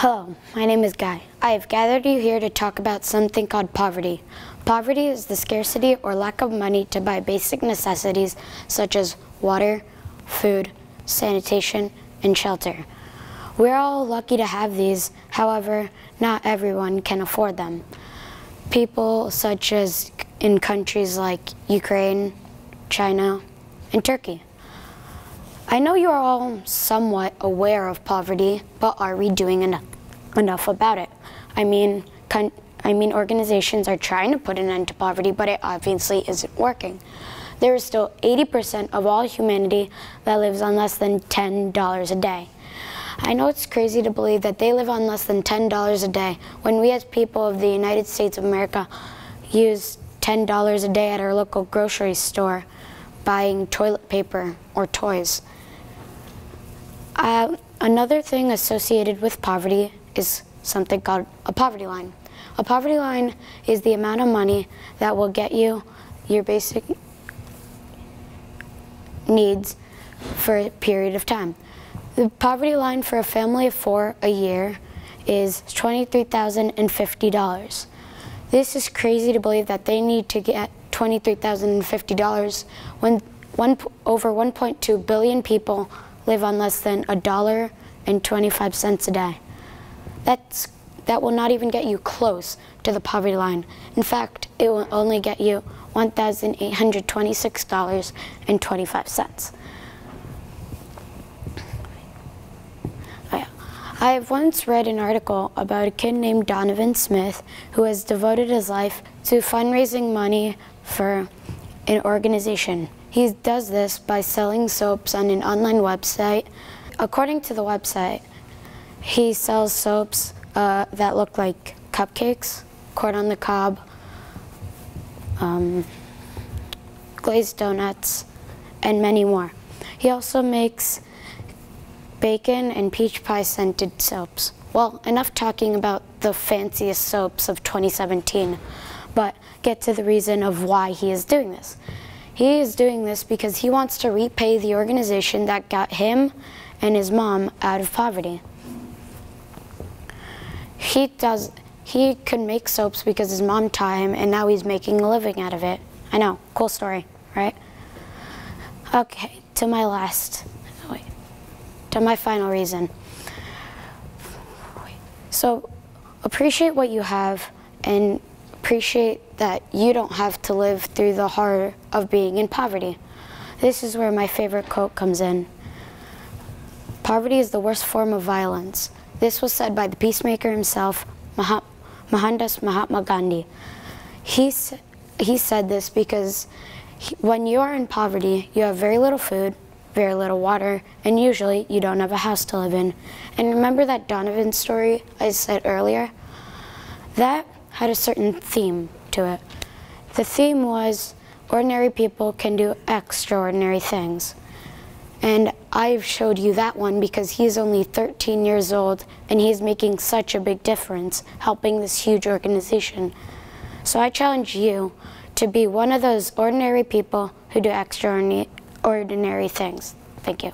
Hello, my name is Guy. I have gathered you here to talk about something called poverty. Poverty is the scarcity or lack of money to buy basic necessities such as water, food, sanitation, and shelter. We're all lucky to have these, however, not everyone can afford them. People such as in countries like Ukraine, China, and Turkey. I know you're all somewhat aware of poverty, but are we doing enough about it? I mean, organizations are trying to put an end to poverty, but it obviously isn't working. There is still 80% of all humanity that lives on less than $10 a day. I know it's crazy to believe that they live on less than $10 a day when we as people of the United States of America use $10 a day at our local grocery store buying toilet paper or toys. Another thing associated with poverty is something called a poverty line. A poverty line is the amount of money that will get you your basic needs for a period of time. The poverty line for a family of 4 a year is $23,050. This is crazy to believe that they need to get $23,050 when over 1.2 billion people live on less than $1.25 a day. That will not even get you close to the poverty line. In fact, it will only get you $1,826.25. I have once read an article about a kid named Donovan Smith who has devoted his life to fundraising money for an organization. He does this by selling soaps on an online website. According to the website, he sells soaps that look like cupcakes, corn on the cob, glazed donuts, and many more. He also makes bacon and peach pie scented soaps. Well, enough talking about the fanciest soaps of 2017, but get to the reason of why he is doing this. He is doing this because he wants to repay the organization that got him and his mom out of poverty. He could make soaps because his mom taught him, and now he's making a living out of it. I know, cool story, right? Okay, to my final reason. So, appreciate what you have and appreciate that you don't have to live through the horror of being in poverty. This is where my favorite quote comes in. Poverty is the worst form of violence. This was said by the peacemaker himself, Mohandas Mahatma Gandhi. He said this because when you are in poverty, you have very little food, very little water, and usually you don't have a house to live in. And remember that Donovan story I said earlier? That had a certain theme to it. The theme was ordinary people can do extraordinary things. And I've showed you that one because he's only 13 years old and he's making such a big difference helping this huge organization. So I challenge you to be one of those ordinary people who do extraordinary things. Thank you.